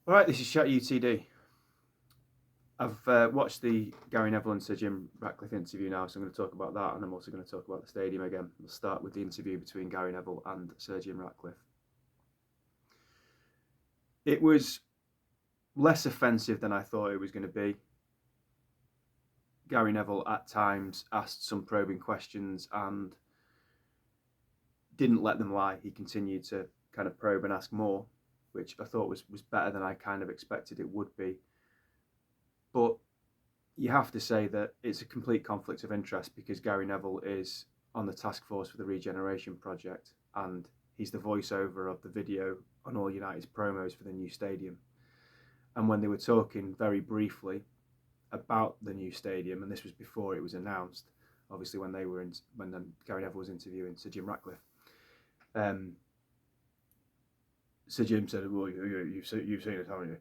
All right, this is Chat UTD. I've watched the Gary Neville and Sir Jim Ratcliffe interview now, so I'm going to talk about that, and I'm also going to talk about the stadium again. We'll start with the interview between Gary Neville and Sir Jim Ratcliffe. It was less offensive than I thought it was going to be. Gary Neville at times asked some probing questions and didn't let them lie. He continued to kind of probe and ask more, which I thought was better than I kind of expected it would be. But you have to say that it's a complete conflict of interest because Gary Neville is on the task force for the Regeneration Project and he's the voiceover of the video on all United's promos for the new stadium. And when they were talking very briefly about the new stadium, and this was before it was announced, obviously when Gary Neville was interviewing Sir Jim Ratcliffe, Sir Jim said, "Well, you've seen it, haven't you?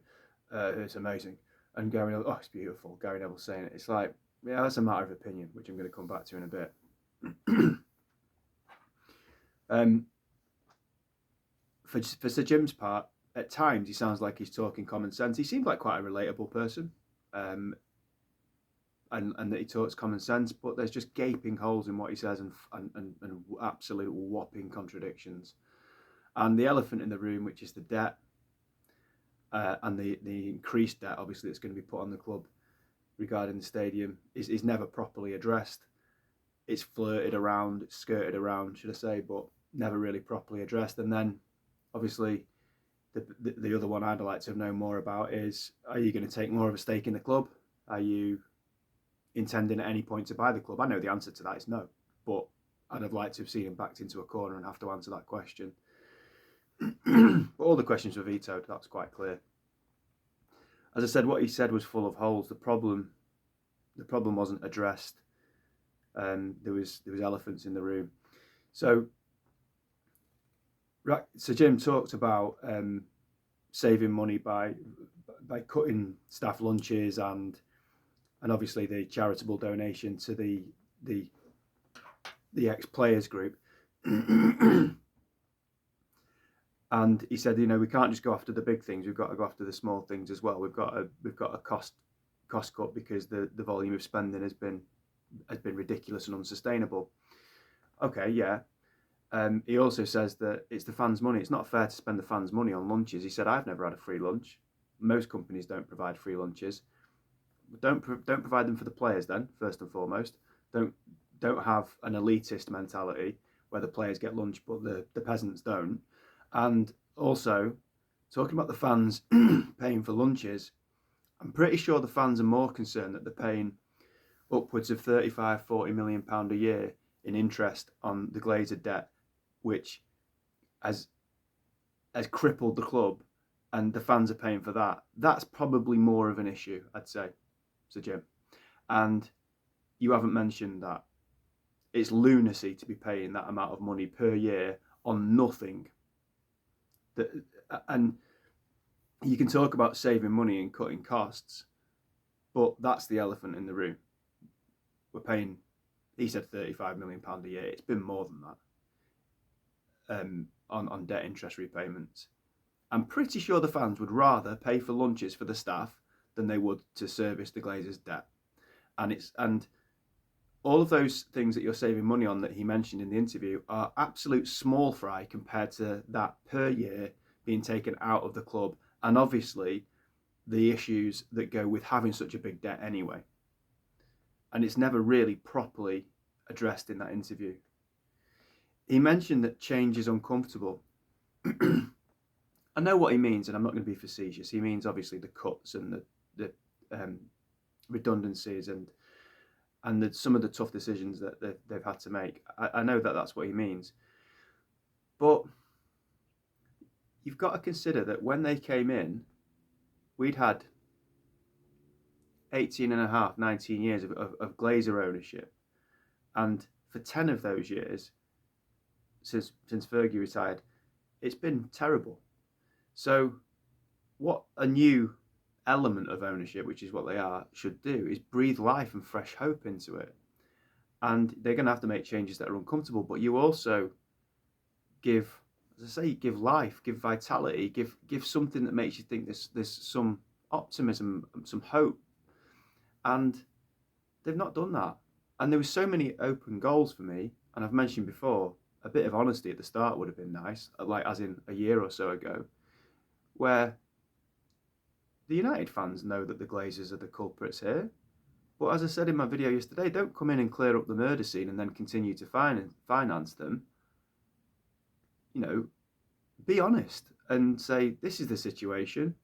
It's amazing." And Gary Neville, "Oh, it's beautiful." Gary Neville saying it. It's like, yeah, that's a matter of opinion, which I'm going to come back to in a bit. For Sir Jim's part, at times he sounds like he's talking common sense. He seemed like quite a relatable person, and that he talks common sense. But there's just gaping holes in what he says and absolute whopping contradictions. And the elephant in the room, which is the debt. And the increased debt, obviously, that's going to be put on the club regarding the stadium is never properly addressed. It's flirted around, it's skirted around, should I say, but never really properly addressed. And then, obviously, the other one I'd like to know more about is, are you going to take more of a stake in the club? Are you intending at any point to buy the club? I know the answer to that is no, but I'd have liked to have seen him backed into a corner and have to answer that question. But all the questions were vetoed, that's quite clear. As I said, what he said was full of holes. The problem wasn't addressed. There was elephants in the room. So Jim talked about saving money by cutting staff lunches and obviously the charitable donation to the ex-players group. And he said, we can't just go after the big things. We've got to go after the small things as well. We've got a cost cut because the volume of spending has been ridiculous and unsustainable. Okay, yeah. He also says that it's the fans' money. It's not fair to spend the fans' money on lunches. He said, I've never had a free lunch. Most companies don't provide free lunches. Don't provide them for the players then, first and foremost. Don't have an elitist mentality where the players get lunch but the peasants don't. And also, talking about the fans paying for lunches, I'm pretty sure the fans are more concerned that they're paying upwards of £35-40 million a year in interest on the Glazer debt, which has crippled the club, and the fans are paying for that. That's probably more of an issue, I'd say, Sir Jim. And you haven't mentioned that. It's lunacy to be paying that amount of money per year on nothing. And you can talk about saving money and cutting costs, but that's the elephant in the room. We're paying, he said £35 million a year. It's been more than that on debt interest repayments. I'm pretty sure the fans would rather pay for lunches for the staff than they would to service the Glazers' debt. And all of those things that you're saving money on that he mentioned in the interview are absolute small fry compared to that per year being taken out of the club, and obviously the issues that go with having such a big debt anyway. And it's never really properly addressed in that interview. He mentioned that change is uncomfortable. I know what he means, and I'm not going to be facetious. He means obviously the cuts and the redundancies and some of the tough decisions that they've had to make. I know that that's what he means. But you've got to consider that when they came in, we'd had 18 and a half, 19 years of Glazer ownership. And for 10 of those years, since Fergie retired, it's been terrible. So what a new element of ownership, which is what they are, should do is breathe life and fresh hope into it. And they're going to have to make changes that are uncomfortable, but you also give as I say, give life, give vitality, give something that makes you think there's some optimism, some hope. And they've not done that. And there were so many open goals for me, and I've mentioned before, a bit of honesty at the start would have been nice, like as in a year or so ago, where the United fans know that the Glazers are the culprits here. But as I said in my video yesterday, don't come in and clear up the murder scene and then continue to finance them. You know, be honest and say, this is the situation.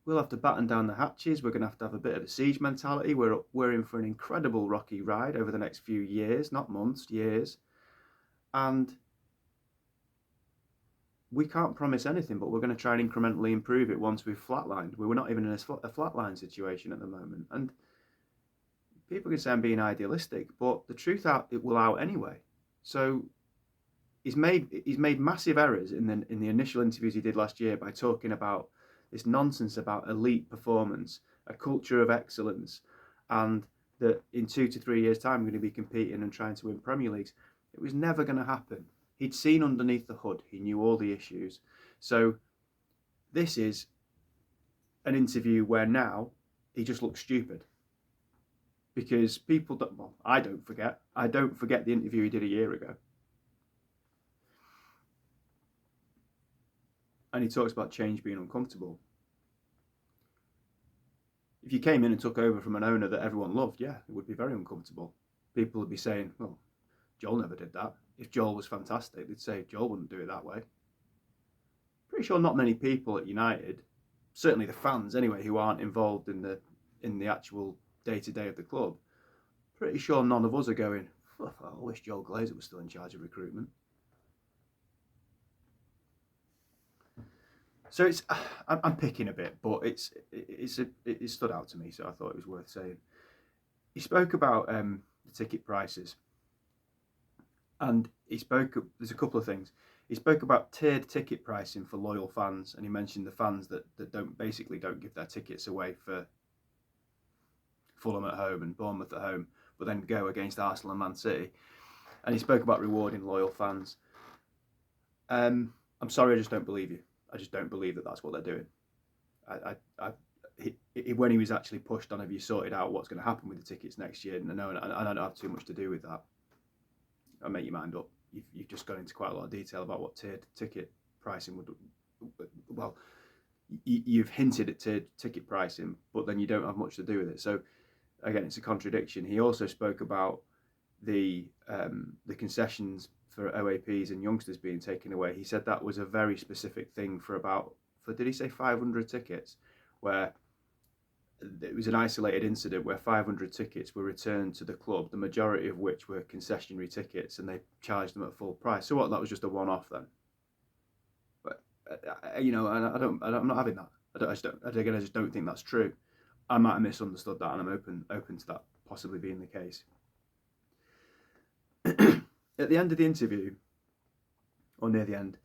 We'll have to batten down the hatches. We're going to have a bit of a siege mentality. We're in for an incredible rocky ride over the next few years, not months, years. And we can't promise anything, but we're going to try and incrementally improve it once we've flatlined. We're not even in a flatline situation at the moment. And people can say I'm being idealistic, but the truth it will out anyway. So he's made massive errors in the initial interviews he did last year by talking about this nonsense about elite performance, a culture of excellence, and that in 2 to 3 years' time we're going to be competing and trying to win Premier Leagues. It was never going to happen. He'd seen underneath the hood. He knew all the issues. So this is an interview where now he just looks stupid. Because people don't, well, I don't forget the interview he did a year ago. And he talks about change being uncomfortable. If you came in and took over from an owner that everyone loved, yeah, it would be very uncomfortable. People would be saying, well, Joel never did that. If Joel was fantastic, they'd say Joel wouldn't do it that way. Pretty sure not many people at United, certainly the fans anyway, who aren't involved in the actual day-to-day of the club, pretty sure none of us are going, oh, I wish Joel Glazer was still in charge of recruitment. So I'm picking a bit, but it stood out to me, so I thought it was worth saying. He spoke about the ticket prices, and there's a couple of things. He spoke about tiered ticket pricing for loyal fans, and he mentioned the fans that don't give their tickets away for Fulham at home and Bournemouth at home, but then go against Arsenal and Man City. And he spoke about rewarding loyal fans. I'm sorry, I just don't believe you. I just don't believe that that's what they're doing. When he was actually pushed on, have you sorted out what's going to happen with the tickets next year? No, and I don't have too much to do with that. I'll make your mind up. You've just gone into quite a lot of detail about what tiered ticket pricing would. Well, you've hinted at tiered ticket pricing, but then you don't have much to do with it. So again, it's a contradiction. He also spoke about the concessions for OAPs and youngsters being taken away. He said that was a very specific thing for did he say 500 tickets, where it was an isolated incident where 500 tickets were returned to the club, the majority of which were concessionary tickets, and they charged them at full price. So what? That was just a one-off then. But I'm not having that. I just don't think that's true. I might have misunderstood that, and I'm open to that possibly being the case. At the end of the interview, or near the end,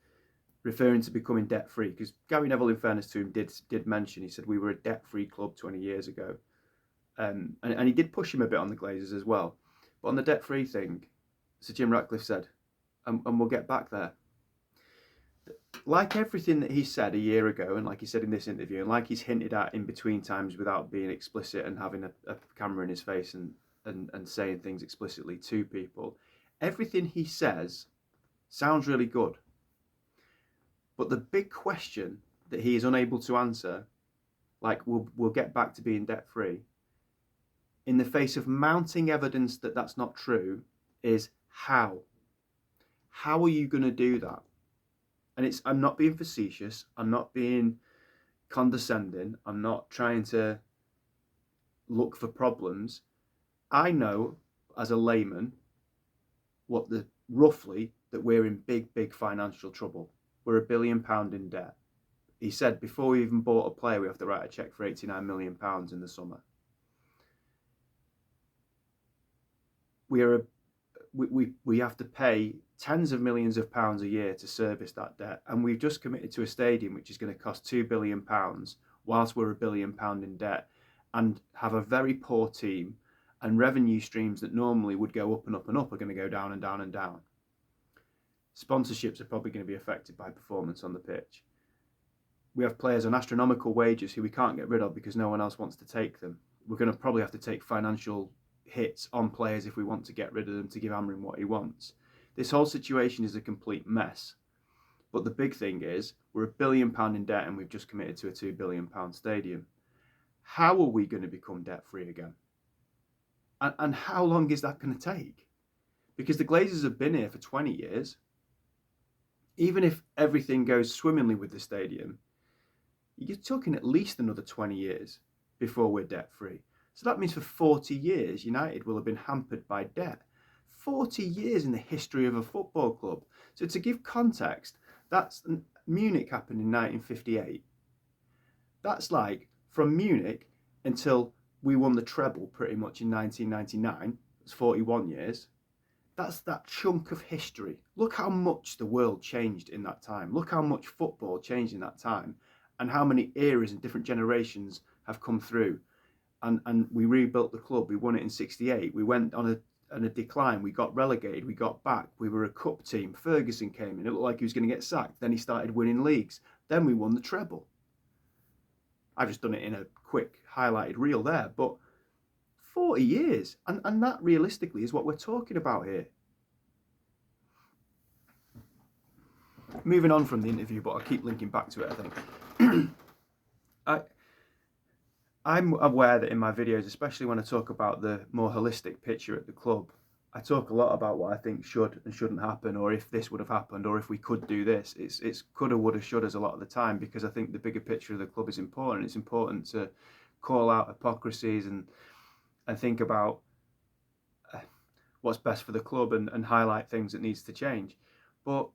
referring to becoming debt-free, because Gary Neville, in fairness to him, did mention, he said we were a debt-free club 20 years ago. And he did push him a bit on the Glazers as well. But on the debt-free thing, Sir Jim Ratcliffe said, and we'll get back there, like everything that he said a year ago, and like he said in this interview, and like he's hinted at in between times without being explicit and having a camera in his face and saying things explicitly to people, everything he says sounds really good. But the big question that he is unable to answer, like we'll get back to being debt-free, in the face of mounting evidence that that's not true, is how? How are you going to do that? And I'm not being facetious, I'm not being condescending, I'm not trying to look for problems. I know, as a layman, roughly that we're in big financial trouble. We're £1 billion in debt. He said before we even bought a player, we have to write a cheque for £89 million in the summer. We have to pay tens of millions of pounds a year to service that debt, and we've just committed to a stadium which is going to cost £2 billion whilst we're £1 billion in debt, and have a very poor team, and revenue streams that normally would go up and up and up are going to go down and down and down. Sponsorships are probably going to be affected by performance on the pitch. We have players on astronomical wages who we can't get rid of because no one else wants to take them. We're going to probably have to take financial hits on players if we want to get rid of them to give Amrin what he wants. This whole situation is a complete mess. But the big thing is we're £1 billion in debt and we've just committed to a £2 billion stadium. How are we going to become debt free again? And how long is that going to take? Because the Glazers have been here for 20 years. Even if everything goes swimmingly with the stadium, you're talking at least another 20 years before we're debt free. So that means for 40 years, United will have been hampered by debt. 40 years in the history of a football club. So to give context, that's Munich happened in 1958. That's like from Munich until we won the treble pretty much in 1999. It's 41 years. That's that chunk of history. Look how much the world changed in that time. Look how much football changed in that time, and how many eras and different generations have come through. And we rebuilt the club. We won it in 68. We went on a decline. We got relegated. We got back. We were a cup team. Ferguson came in. It looked like he was going to get sacked. Then he started winning leagues. Then we won the treble. I've just done it in a quick highlighted reel there, but 40 years. And that realistically is what we're talking about here. Moving on from the interview, but I'll keep linking back to it, I think. I'm aware that in my videos, especially when I talk about the more holistic picture at the club, I talk a lot about what I think should and shouldn't happen, or if this would have happened, or if we could do this. It's coulda, woulda, shouldas a lot of the time, because I think the bigger picture of the club is important. It's important to call out hypocrisies and think about what's best for the club and highlight things that needs to change. But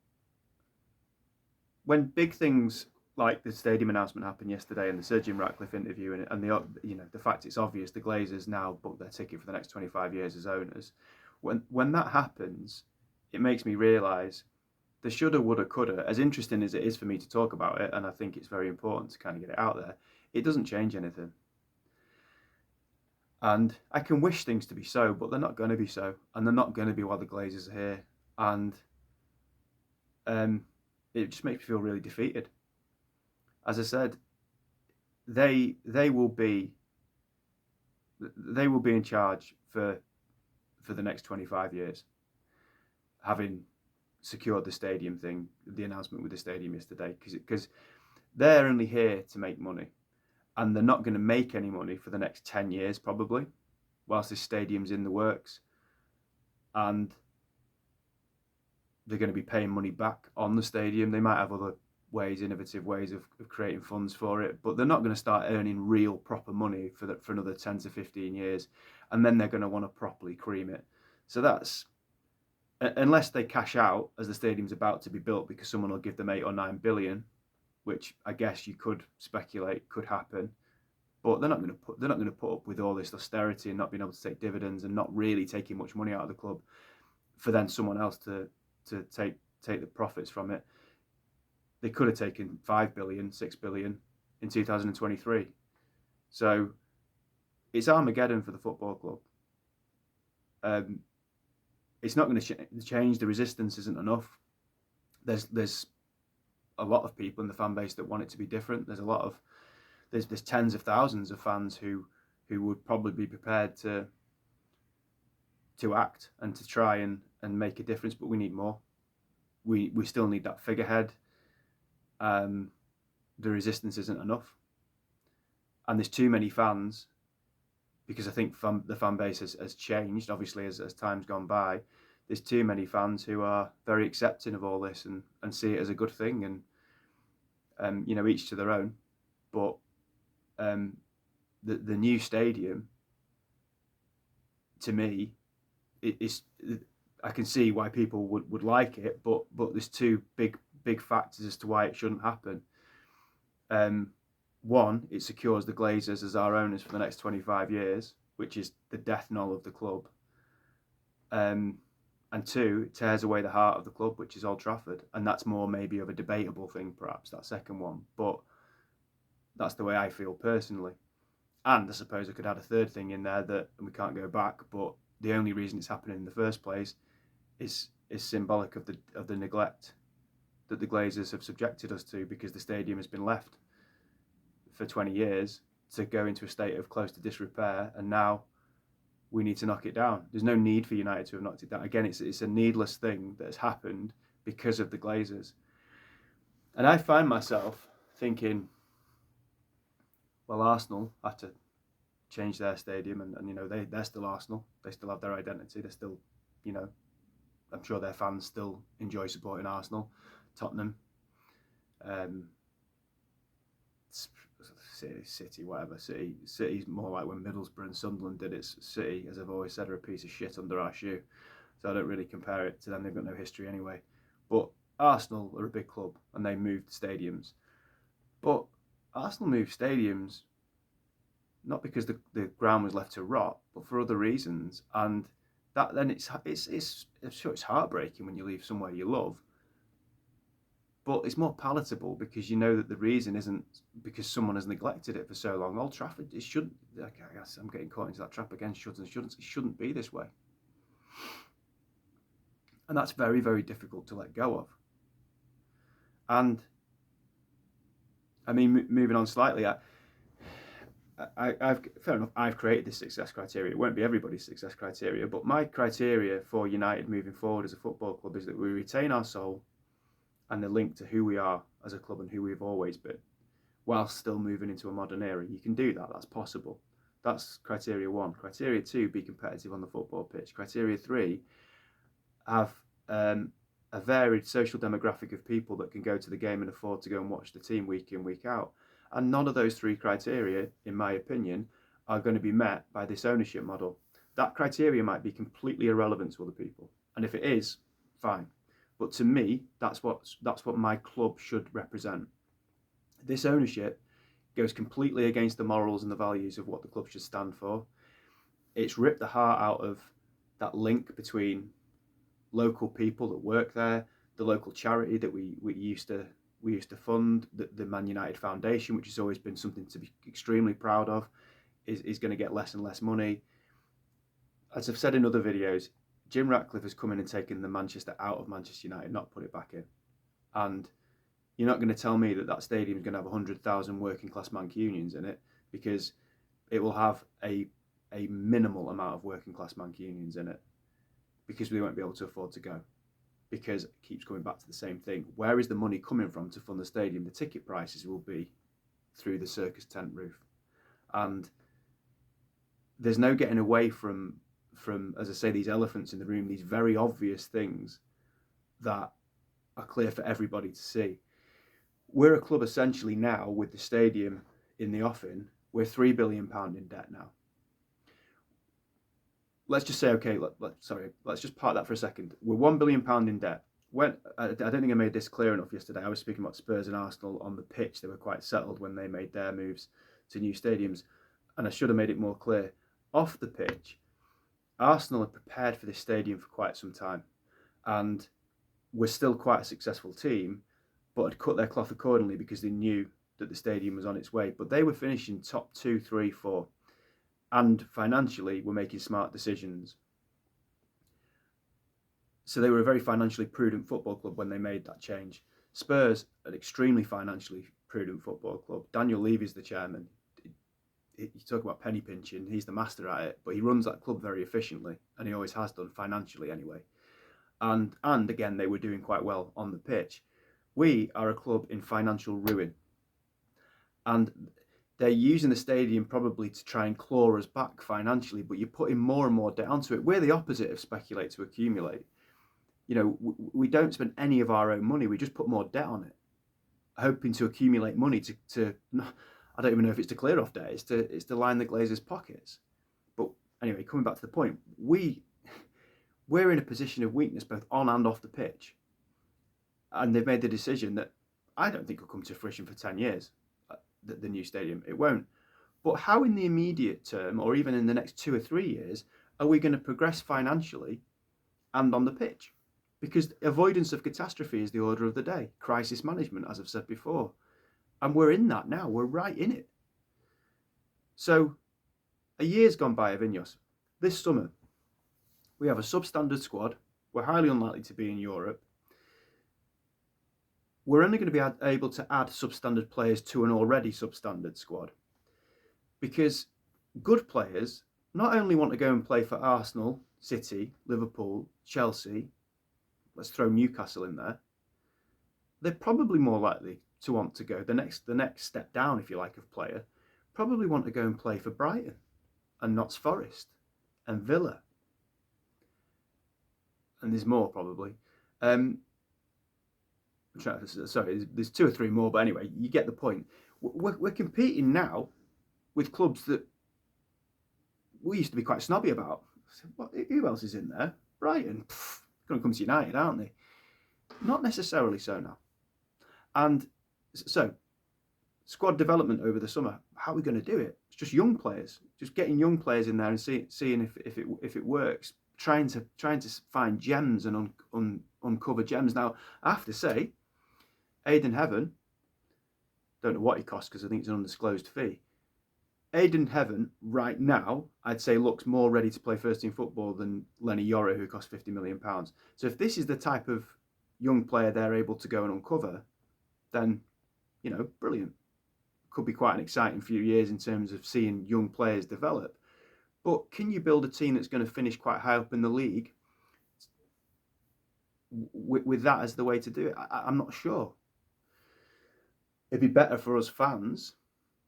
when big things like the stadium announcement happened yesterday and the Sir Jim Ratcliffe interview and the fact it's obvious the Glazers now book their ticket for the next 25 years as owners, when that happens, it makes me realise the shoulda, woulda, coulda, as interesting as it is for me to talk about it, and I think it's very important to kind of get it out there, it doesn't change anything. And I can wish things to be so, but they're not going to be so, and they're not going to be while the Glazers are here. And it just makes me feel really defeated. As I said, they will be in charge for the next 25 years, having secured the stadium thing, the announcement with the stadium yesterday, because they're only here to make money, and they're not going to make any money for the next 10 years probably, whilst this stadium's in the works, and they're going to be paying money back on the stadium. They might have other ways, innovative ways of creating funds for it, but they're not going to start earning real proper money for another 10 to 15 years, and then they're going to want to properly cream it. So that's, unless they cash out as the stadium's about to be built because someone will give them 8 or 9 billion, which I guess you could speculate could happen, but they're not going to put up with all this austerity and not being able to take dividends and not really taking much money out of the club for then someone else to take the profits from it. They could have taken 5 billion, 6 billion in 2023. So it's Armageddon for the football club. It's not going to change. The resistance isn't enough. There's a lot of people in the fan base that want it to be different. There's tens of thousands of fans who would probably be prepared to act and to try and make a difference, but we need more. We still need that figurehead. The resistance isn't enough, and there's too many fans, because I think the fan base has changed obviously as time's gone by. There's too many fans who are very accepting of all this and see it as a good thing, and each to their own. But the new stadium, to me, I can see why people would like it, but there's two big factors as to why it shouldn't happen. One, it secures the Glazers as our owners for the next 25 years, which is the death knell of the club. And two, it tears away the heart of the club, which is Old Trafford, and that's more maybe of a debatable thing, perhaps, that second one, but that's the way I feel personally. And I suppose I could add a third thing in there that we can't go back, but the only reason it's happening in the first place is is symbolic of the neglect that the Glazers have subjected us to, because the stadium has been left for 20 years to go into a state of close to disrepair, and now we need to knock it down. There's no need for United to have knocked it down. Again, it's a needless thing that has happened because of the Glazers. And I find myself thinking, well, Arsenal have to change their stadium, and you know, they're still Arsenal. They still have their identity. They're still, you know, I'm sure their fans still enjoy supporting Arsenal, Tottenham, City, whatever. City's more like when Middlesbrough and Sunderland did it. City, as I've always said, are a piece of shit under our shoe. So I don't really compare it to them. They've got no history anyway. But Arsenal are a big club, and they moved stadiums. But Arsenal moved stadiums not because the ground was left to rot, but for other reasons. And that then it's sure it's heartbreaking when you leave somewhere you love. But it's more palatable because you know that the reason isn't because someone has neglected it for so long. Old Trafford, it shouldn't. I guess I'm getting caught into that trap again. It shouldn't be this way. And that's very, very difficult to let go of. And I mean, moving on slightly, fair enough, I've created this success criteria. It won't be everybody's success criteria, but my criteria for United moving forward as a football club is that we retain our soul and the link to who we are as a club and who we've always been, whilst still moving into a modern era. You can do that, that's possible. That's criteria 1. Criteria 2, be competitive on the football pitch. Criteria 3, have a varied social demographic of people that can go to the game and afford to go and watch the team week in, week out. And none of those 3 criteria, in my opinion, are going to be met by this ownership model. That criteria might be completely irrelevant to other people. And if it is, fine. But to me, that's what my club should represent. This ownership goes completely against the morals and the values of what the club should stand for. It's ripped the heart out of that link between local people that work there, the local charity that we used to fund, the Man United Foundation, which has always been something to be extremely proud of, is going to get less and less money. As I've said in other videos, Jim Ratcliffe has come in and taken the Manchester out of Manchester United, not put it back in. And you're not going to tell me that stadium is going to have 100,000 working class Mancunians in it, because it will have a minimal amount of working class Mancunians in it, because we won't be able to afford to go. Because it keeps coming back to the same thing. Where is the money coming from to fund the stadium? The ticket prices will be through the circus tent roof. And there's no getting away from, as I say, these elephants in the room, these very obvious things that are clear for everybody to see. We're a club essentially now, with the stadium in the offing, we're £3 billion in debt now. Let's just say, okay, let's just park that for a second. We're £1 billion in debt. I don't think I made this clear enough yesterday. I was speaking about Spurs and Arsenal on the pitch. They were quite settled when they made their moves to new stadiums. And I should have made it more clear. Off the pitch, Arsenal had prepared for this stadium for quite some time. And were still quite a successful team, but had cut their cloth accordingly because they knew that the stadium was on its way. But they were finishing top 2, 3, 4. And financially were making smart decisions. So they were a very financially prudent football club when they made that change. Spurs, an extremely financially prudent football club. Daniel Levy's the chairman. You talk about penny pinching, he's the master at it, but he runs that club very efficiently, and he always has done, financially anyway. And again, they were doing quite well on the pitch. We are a club in financial ruin. And they're using the stadium probably to try and claw us back financially, but you're putting more and more debt onto it. We're the opposite of speculate to accumulate. You know, we don't spend any of our own money. We just put more debt on it, hoping to accumulate money to I don't even know if it's to clear off debt. It's to line the Glazers' pockets. But anyway, coming back to the point, we're in a position of weakness both on and off the pitch. And they've made the decision that I don't think will come to fruition for 10 years. The new stadium, it won't. But how in the immediate term, or even in the next 2 or 3 years, are we going to progress financially and on the pitch? Because avoidance of catastrophe is the order of the day. Crisis management, as I've said before. And we're in that now. We're right in it. So a year's gone by, Avinos. This summer, we have a substandard squad. We're highly unlikely to be in Europe. We're only going to be able to add substandard players to an already substandard squad, because good players not only want to go and play for Arsenal, City, Liverpool, Chelsea, let's throw Newcastle in there, they're probably more likely to want to go the next step down, if you like, of player, probably want to go and play for Brighton and Notts Forest and Villa. And there's more probably. Sorry, there's 2 or 3 more, but anyway, you get the point. We're competing now with clubs that we used to be quite snobby about. Who else is in there? Brighton. Going to come to United, aren't they? Not necessarily so now. And so, squad development over the summer, how are we going to do it? It's just young players, just getting young players in there and seeing if it works. Trying to find gems and uncover gems. Now, I have to say, Aidan Heaven, don't know what he costs because I think it's an undisclosed fee. Aidan Heaven, right now, I'd say looks more ready to play first team football than Lenny Yoro, who cost £50 million. So if this is the type of young player they're able to go and uncover, then, brilliant. Could be quite an exciting few years in terms of seeing young players develop. But can you build a team that's going to finish quite high up in the league with that as the way to do it? I'm not sure. It'd be better for us fans.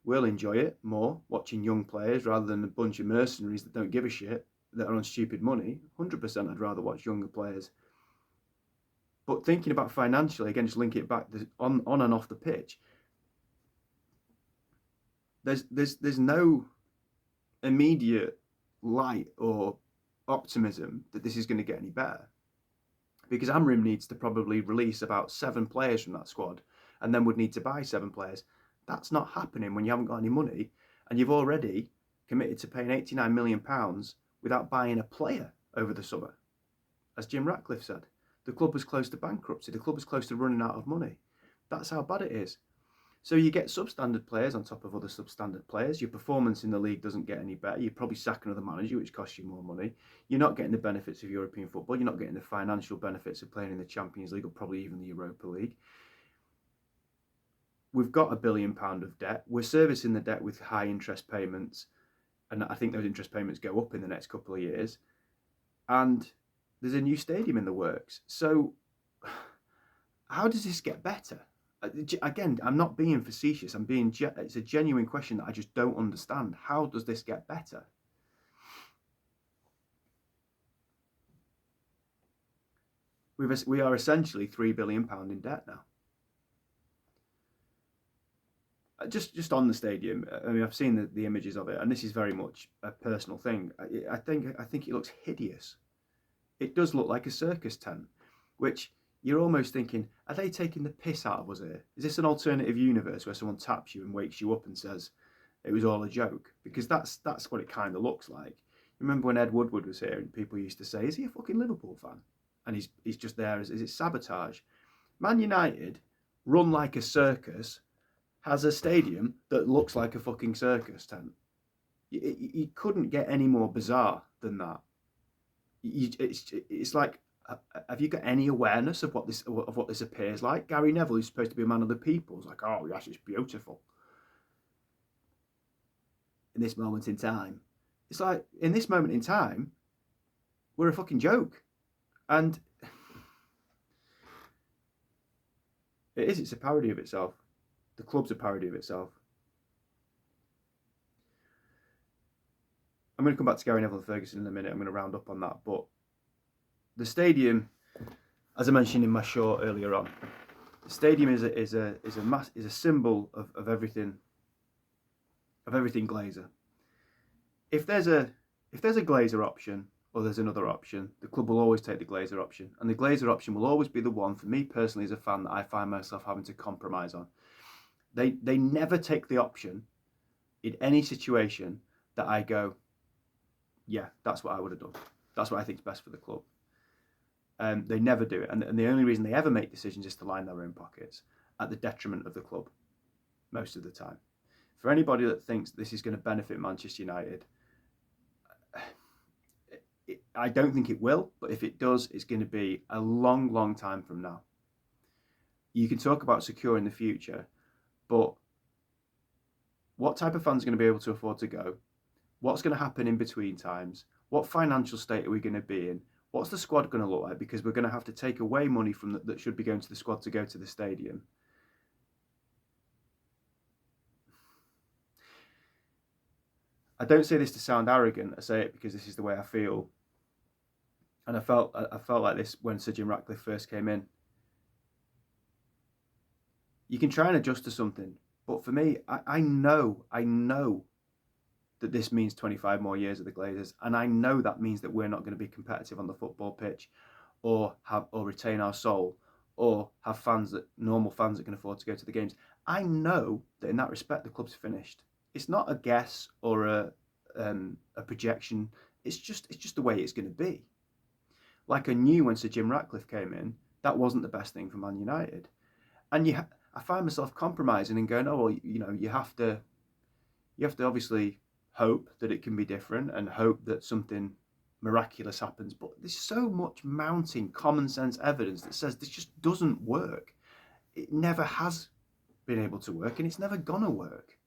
We'll enjoy it more, watching young players rather than a bunch of mercenaries that don't give a shit, that are on stupid money. 100% I'd rather watch younger players. But thinking about financially, again, just link it back on and off the pitch, there's no immediate light or optimism that this is going to get any better, because Amrim needs to probably release about 7 players from that squad and then would need to buy 7 players. That's not happening when you haven't got any money and you've already committed to paying £89 million without buying a player over the summer. As Jim Ratcliffe said, the club was close to bankruptcy. The club was close to running out of money. That's how bad it is. So you get substandard players on top of other substandard players. Your performance in the league doesn't get any better. You probably sack another manager, which costs you more money. You're not getting the benefits of European football. You're not getting the financial benefits of playing in the Champions League or probably even the Europa League. We've got £1 billion of debt. We're servicing the debt with high interest payments. And I think those interest payments go up in the next couple of years. And there's a new stadium in the works. So how does this get better? Again, I'm not being facetious. It's a genuine question that I just don't understand. How does this get better? We are essentially £3 billion in debt now. Just on the stadium, I mean, I've seen the images of it, and this is very much a personal thing. I think it looks hideous. It does look like a circus tent, which you're almost thinking, are they taking the piss out of us here? Is this an alternative universe where someone taps you and wakes you up and says it was all a joke? Because that's what it kind of looks like. Remember when Ed Woodward was here and people used to say, is he a fucking Liverpool fan? And he's just there. Is it sabotage? Man United, run like a circus, has a stadium that looks like a fucking circus tent. You couldn't get any more bizarre than that. It's like, have you got any awareness of what this appears like? Gary Neville, who's supposed to be a man of the people, is like, oh yes, it's beautiful. In this moment in time, it's like, in this moment in time, we're a fucking joke, and it's a parody of itself. The club's a parody of itself. I'm going to come back to Gary Neville and Ferguson in a minute. I'm going to round up on that. But the stadium, as I mentioned in my short earlier on, the stadium is a symbol of everything Glazer. If there's a Glazer option or there's another option, the club will always take the Glazer option, and the Glazer option will always be the one, for me personally as a fan, that I find myself having to compromise on. They never take the option in any situation that I go, yeah, that's what I would have done. That's what I think is best for the club. They never do it. And the only reason they ever make decisions is to line their own pockets at the detriment of the club, most of the time. For anybody that thinks this is going to benefit Manchester United, I don't think it will, but if it does, it's going to be a long, long time from now. You can talk about secure in the future, but what type of fans are going to be able to afford to go? What's going to happen in between times? What financial state are we going to be in? What's the squad going to look like? Because we're going to have to take away money from that should be going to the squad to go to the stadium. I don't say this to sound arrogant. I say it because this is the way I feel. And I felt like this when Sir Jim Ratcliffe first came in. You can try and adjust to something, but for me, I know that this means 25 more years of the Glazers, and I know that means that we're not going to be competitive on the football pitch, or retain our soul, or have normal fans that can afford to go to the games. I know that in that respect, the club's finished. It's not a guess or a projection. It's just the way it's going to be. Like I knew when Sir Jim Ratcliffe came in, that wasn't the best thing for Man United, and I find myself compromising and going, oh well, you have to obviously hope that it can be different and hope that something miraculous happens. But there's so much mounting common sense evidence that says this just doesn't work. It never has been able to work, and it's never gonna work.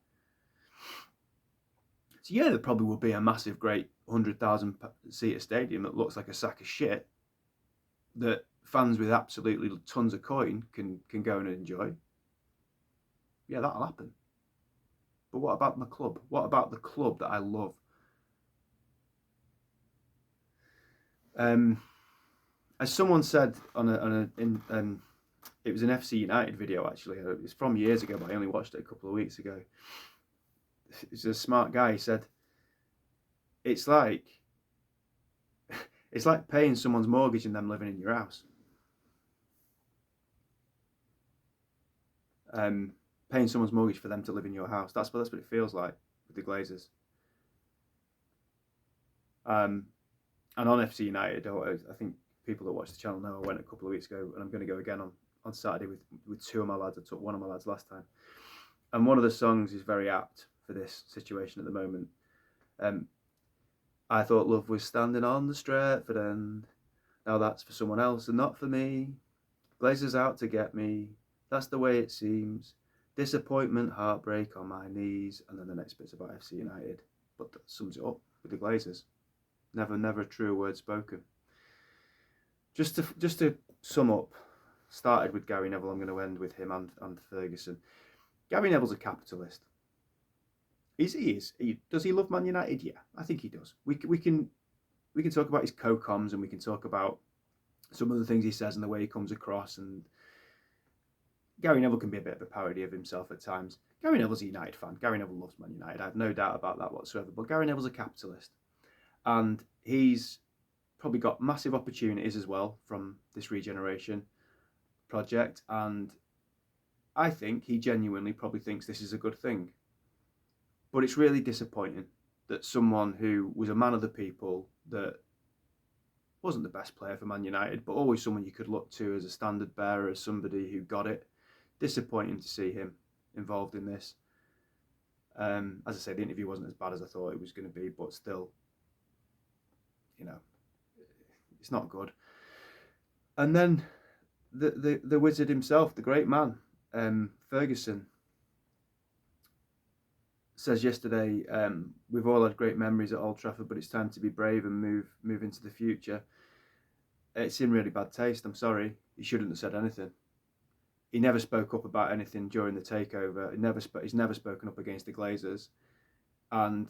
So yeah, there probably will be a massive, great 100,000 seater stadium that looks like a sack of shit that fans with absolutely tons of coin can go and enjoy. Yeah, that'll happen. But what about my club? What about the club that I love? As someone said it was an FC United video actually. It was from years ago, but I only watched it a couple of weeks ago. It's a smart guy. He said, "It's like paying someone's mortgage and them living in your house." Paying someone's mortgage for them to live in your house. That's what it feels like with the Glazers. And on FC United, I think people that watch the channel know I went a couple of weeks ago, and I'm going to go again on Saturday with two of my lads. I took one of my lads last time, and one of the songs is very apt for this situation at the moment. I thought love was standing on the Stretford end. Now that's for someone else and not for me. Glazers out to get me. That's the way it seems. Disappointment, heartbreak on my knees. And then the next bit's about FC United. But that sums it up with the Glazers. Never a true word spoken. Just to sum up, started with Gary Neville. I'm going to end with him and Ferguson. Gary Neville's a capitalist. He is. Does he love Man United? Yeah, I think he does. We can talk about his co-coms, and we can talk about some of the things he says and the way he comes across. And Gary Neville can be a bit of a parody of himself at times. Gary Neville's a United fan. Gary Neville loves Man United. I have no doubt about that whatsoever. But Gary Neville's a capitalist, and he's probably got massive opportunities as well from this regeneration project. And I think he genuinely probably thinks this is a good thing. But it's really disappointing that someone who was a man of the people, that wasn't the best player for Man United, but always someone you could look to as a standard bearer, as somebody who got it. Disappointing to see him involved in this. As I say, the interview wasn't as bad as I thought it was going to be, but still, it's not good. And then the wizard himself, the great man, Ferguson, says yesterday, we've all had great memories at Old Trafford, but it's time to be brave and move into the future. It's in really bad taste. I'm sorry. He shouldn't have said anything. He never spoke up about anything during the takeover. He's never spoken up against the Glazers, and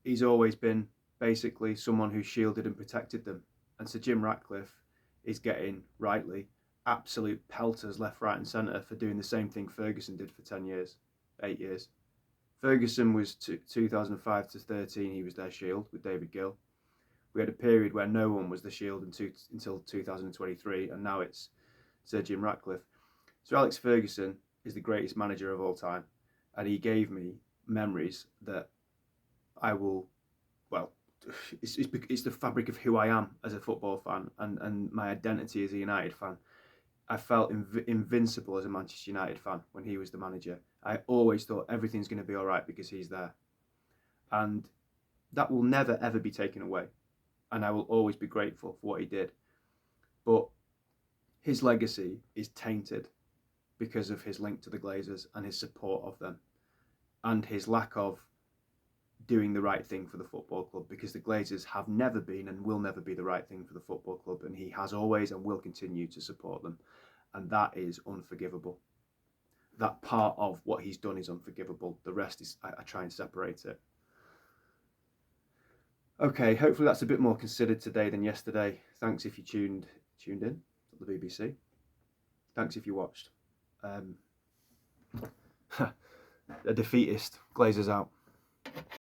he's always been basically someone who shielded and protected them. And Sir Jim Ratcliffe is getting, rightly, absolute pelters left, right and centre for doing the same thing Ferguson did for 8 years. Ferguson was 2005 to 13, he was their shield with David Gill. We had a period where no one was the shield until 2023, and now it's Sir Jim Ratcliffe. Sir Alex Ferguson is the greatest manager of all time, and he gave me memories that I will, it's the fabric of who I am as a football fan, and my identity as a United fan. I felt invincible as a Manchester United fan when he was the manager. I always thought everything's going to be all right because he's there. And that will never, ever be taken away. and I will always be grateful for what he did. But his legacy is tainted because of his link to the Glazers and his support of them, and his lack of doing the right thing for the football club, because the Glazers have never been and will never be the right thing for the football club, and he has always and will continue to support them, and that is unforgivable. That part of what he's done is unforgivable. The rest is, I try and separate it. Okay, hopefully that's a bit more considered today than yesterday. Thanks if you tuned in to the BBC. Thanks if you watched. A defeatist. Glazers out.